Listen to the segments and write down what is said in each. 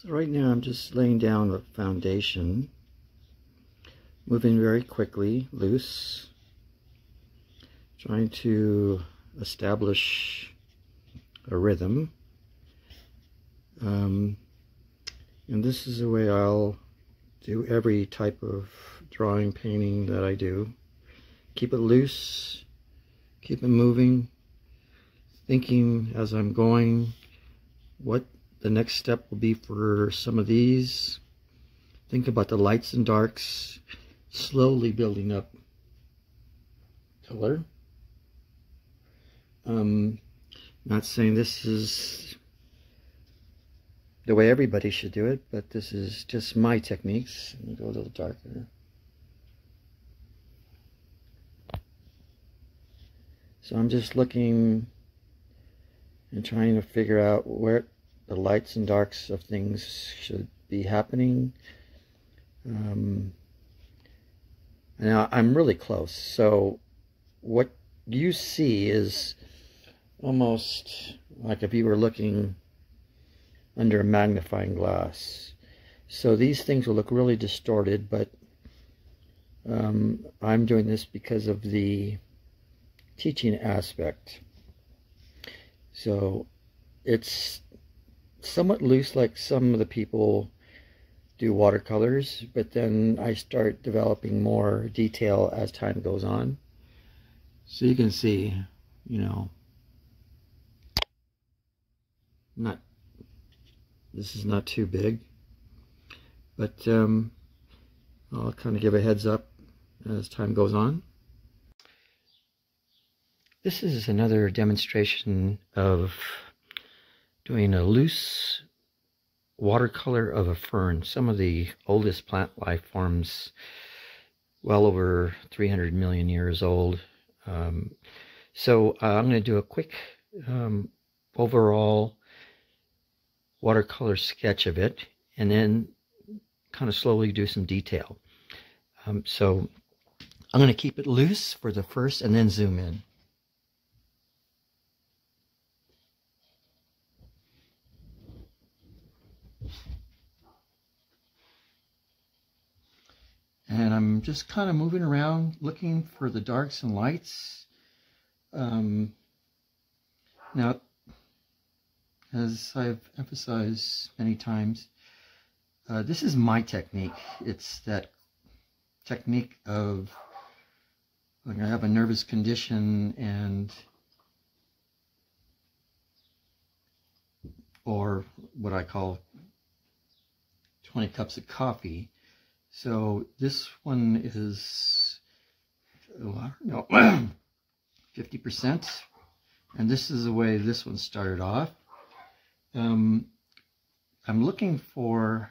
So right now I'm just laying down the foundation, moving very quickly, loose, trying to establish a rhythm. And this is the way I'll do every type of drawing, painting that I do. Keep it loose, keep it moving, thinking as I'm going what the next step will be for some of these. Think about the lights and darks, slowly building up color. Not saying this is the way everybody should do it, but this is just my techniques. Let me go a little darker. So I'm just looking and trying to figure out where the lights and darks of things should be happening. Now I'm really close, so what you see is almost like if you were looking under a magnifying glass. So these things will look really distorted, but I'm doing this because of the teaching aspect. So it's somewhat loose, like some of the people do watercolors, but then I start developing more detail as time goes on. So you can see, you know, this is not too big, but I'll kind of give a heads up as time goes on. This is another demonstration of doing a loose watercolor of a fern, some of the oldest plant life forms, well over 300 million years old. So I'm going to do a quick overall watercolor sketch of it, and then kind of slowly do some detail. So I'm going to keep it loose for the first and then zoom in. And I'm just kind of moving around, looking for the darks and lights. Now, as I've emphasized many times, this is my technique. It's that technique of when I have a nervous condition or what I call 20 cups of coffee. So this one is, I don't know, 50%. And this is the way this one started off. I'm looking for,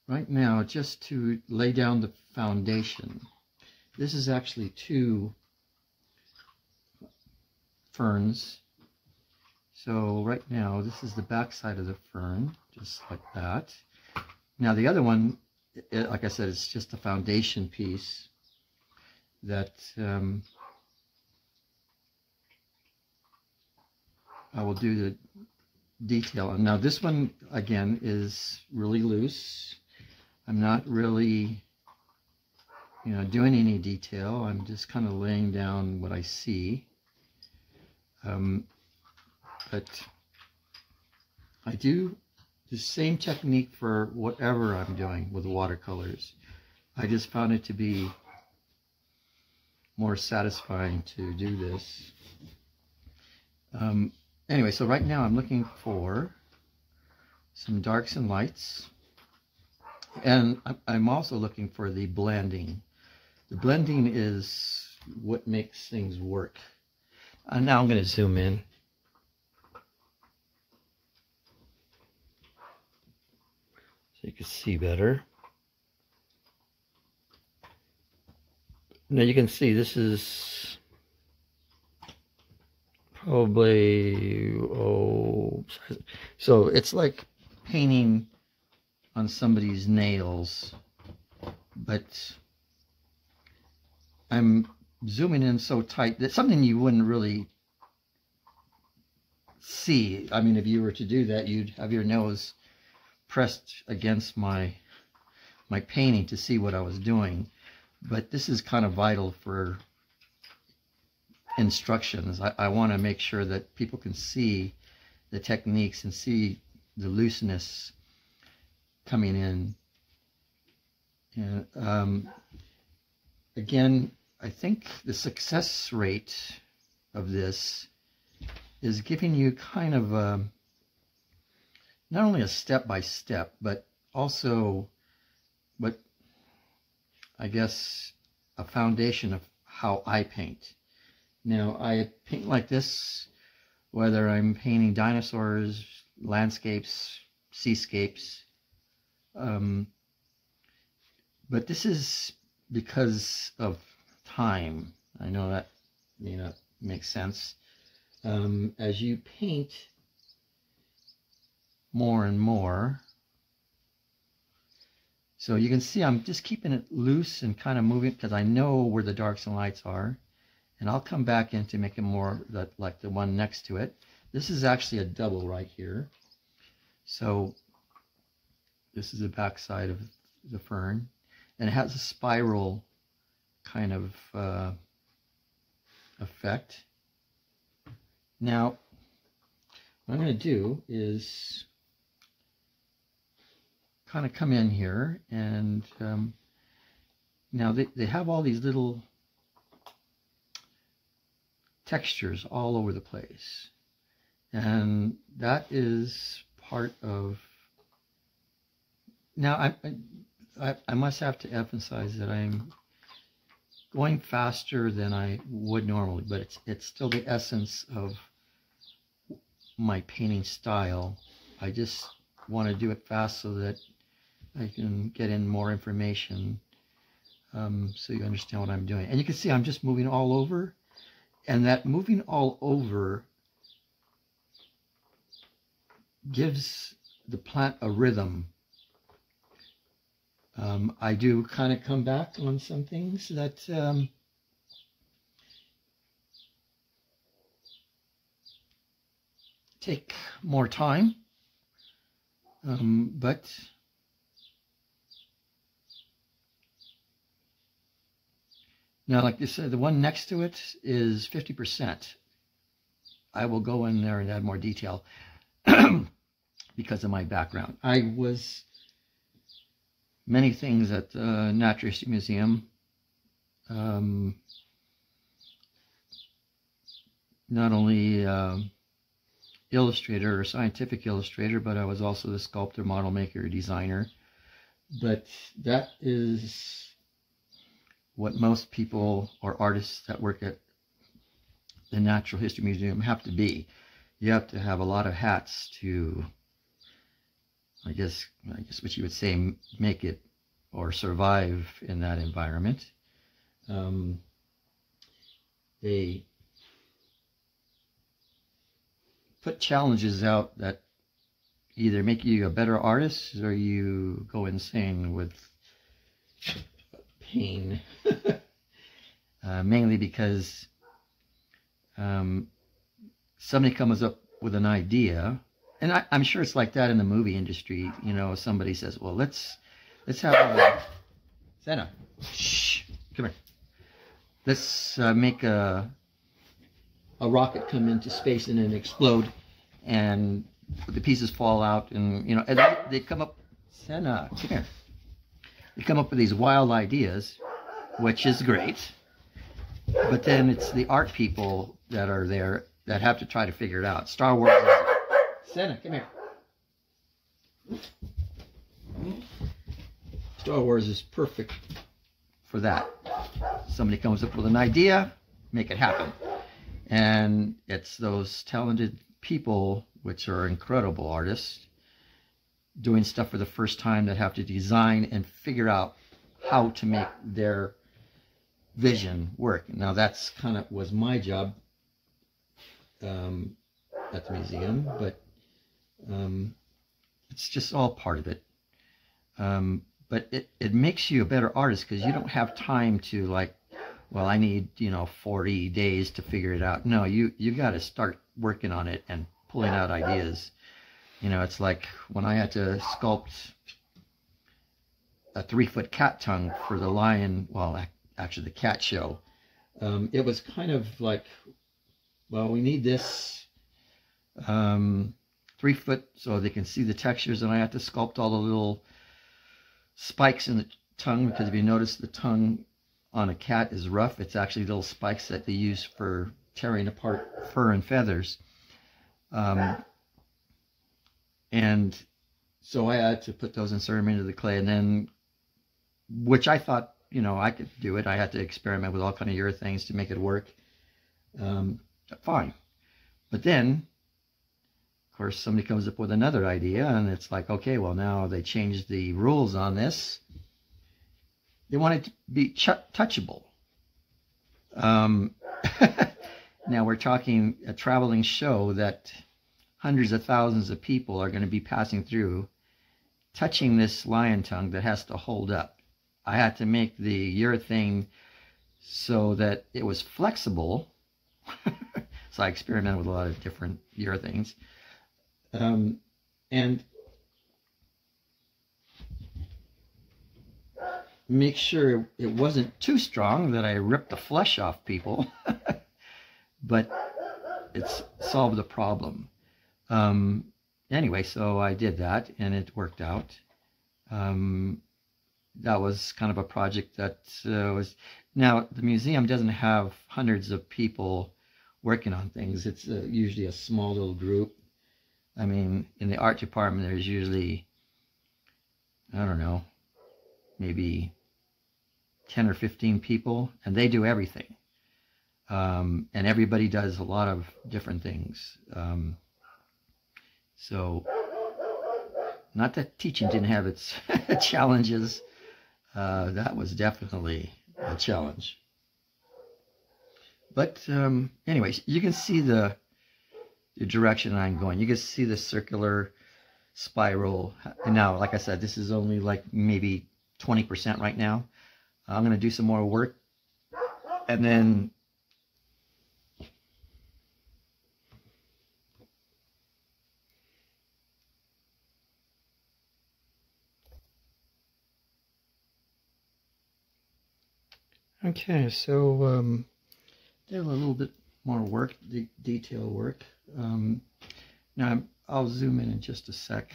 right now, just to lay down the foundation. This is actually 2 ferns. So right now, this is the back side of the fern, just like that. Now the other one, like I said, it's just a foundation piece that I will do the detail on. Now this one, again, is really loose. I'm not really, doing any detail. I'm just kind of laying down what I see. But I do the same technique for whatever I'm doing with watercolors. I just found it to be more satisfying to do this. Anyway, so right now I'm looking for some darks and lights. And I'm also looking for the blending. The blending is what makes things work. Now I'm going to zoom in. So you can see better. Now you can see this is probably, so it's like painting on somebody's nails, but I'm zooming in so tight that something you wouldn't really see. I mean, if you were to do that, you'd have your nose pressed against my painting to see what I was doing. But this is kind of vital for instructions. I want to make sure that people can see the techniques and see the looseness coming in. And again, I think the success rate of this is giving you kind of not only a step-by-step, but also what I guess a foundation of how I paint. Now, I paint like this, whether I'm painting dinosaurs, landscapes, seascapes. But this is because of time. I know that may not make sense. As you paint more and more, so you can see I'm just keeping it loose and kind of moving because I know where the darks and lights are. And I'll come back in to make it more like the one next to it. This is actually a double right here. So this is the back side of the fern. And it has a spiral kind of effect. Now, what I'm going to do is kind of come in here, and now they have all these little textures all over the place, and that is part of. Now I must have to emphasize that I'm going faster than I would normally, but it's still the essence of my painting style. I just want to do it fast so that I can get in more information, so you understand what I'm doing. And you can see I'm just moving all over, and that moving all over gives the plant a rhythm. I do kind of come back on some things that take more time, but now, like you said, the one next to it is 50%. I will go in there and add more detail because of my background. I was many things at the Natural History Museum. Not only illustrator or scientific illustrator, but I was also the sculptor, model maker, designer. But that is what most people or artists that work at the Natural History Museum have to be. You have to have a lot of hats to, I guess what you would say, make it or survive in that environment. They put challenges out that either make you a better artist or you go insane with pain. Mainly because somebody comes up with an idea, and I'm sure it's like that in the movie industry. You know, somebody says, well, let's have a Senna, shh, come here, let's make a rocket come into space and then explode, and the pieces fall out, and you know, and they come up, Senna, come here. They come up with these wild ideas, which is great, but then it's the art people that are there that have to try to figure it out. Star Wars is, Senna, come here. Star Wars is perfect for that. Somebody comes up with an idea, make it happen. And it's those talented people, which are incredible artists, doing stuff for the first time that have to design and figure out how to make their vision work. Now that's kind of was my job at the museum, but it's just all part of it. But it makes you a better artist because you don't have time to like, well, I need, you know, 40 days to figure it out. No, you got to start working on it and pulling out ideas. You know, it's like when I had to sculpt a 3-foot cat tongue for the lion, well, actually the cat show. It was kind of like, well, we need this 3 foot so they can see the textures, and I had to sculpt all the little spikes in the tongue, because if you notice the tongue on a cat is rough. It's actually little spikes that they use for tearing apart fur and feathers. And so I had to put those, insert them into the clay, and then, which I thought, you know, I could do it. I had to experiment with all kind of urethanes to make it work. Fine. But then, of course, somebody comes up with another idea, and it's like, okay, well, now they changed the rules on this. They want it to be touchable. Now we're talking a traveling show that hundreds of thousands of people are going to be passing through, touching this lion tongue that has to hold up. I had to make the urethane so that it was flexible. So I experimented with a lot of different urethanes. And make sure it wasn't too strong that I ripped the flesh off people. But it's solved the problem. Anyway, so I did that, and it worked out. That was kind of a project that was... Now, the museum doesn't have hundreds of people working on things. It's usually a small little group. I mean, in the art department, there's usually, I don't know, maybe 10 or 15 people, and they do everything. And everybody does a lot of different things. So, not that teaching didn't have its challenges. That was definitely a challenge. But anyways, you can see the direction I'm going. You can see the circular spiral. And now, like I said, this is only like maybe 20% right now. I'm going to do some more work, and then okay, so did a little bit more work, detail work. Now I'll zoom in just a sec.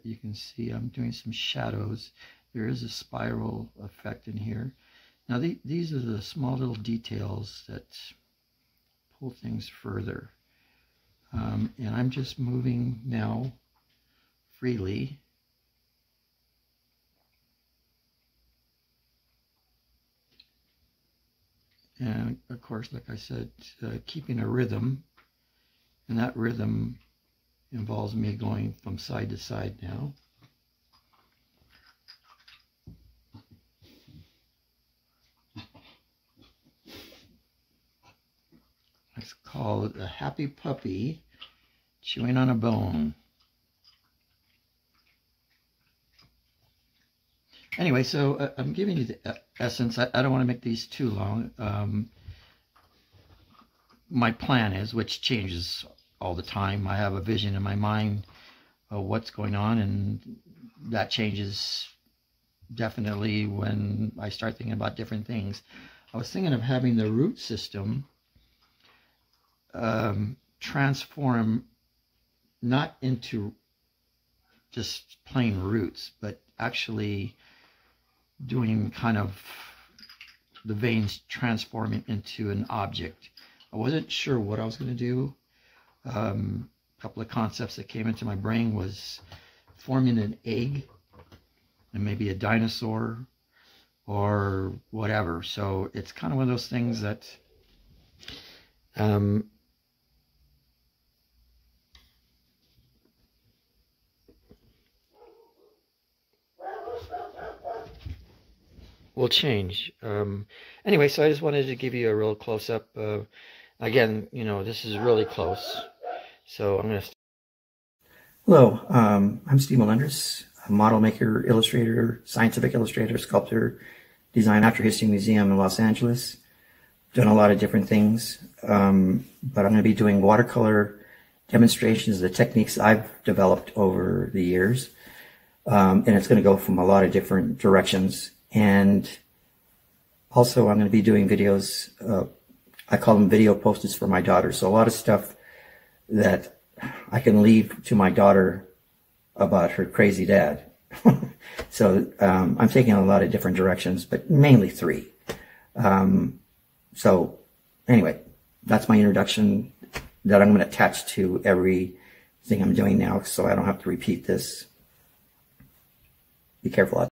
You can see I'm doing some shadows. There is a spiral effect in here. Now these are the small little details that pull things further. And I'm just moving now freely. And of course, like I said, keeping a rhythm, and that rhythm involves me going from side to side now. Let's call it a happy puppy chewing on a bone. Anyway, so I'm giving you the essence. I don't want to make these too long. My plan is, which changes all the time, I have a vision in my mind of what's going on, and that changes definitely when I start thinking about different things. I was thinking of having the root system transform not into just plain roots, but actually doing kind of the veins transforming into an object. I wasn't sure what I was going to do. A couple of concepts that came into my brain was forming an egg and maybe a dinosaur or whatever. So it's kind of one of those things that will change. Anyway, so I just wanted to give you a real close-up. Again, you know, this is really close. So I'm going to... Hello, I'm Steve Melendres, a model maker, illustrator, scientific illustrator, sculptor, design Natural History Museum in Los Angeles. Done a lot of different things, but I'm going to be doing watercolor demonstrations, the techniques I've developed over the years. And it's going to go from a lot of different directions. And also I'm going to be doing videos, I call them video posters for my daughter. So a lot of stuff that I can leave to my daughter about her crazy dad. So I'm taking a lot of different directions, but mainly 3. So anyway, that's my introduction that I'm going to attach to everything I'm doing now, so I don't have to repeat this. Be careful out there.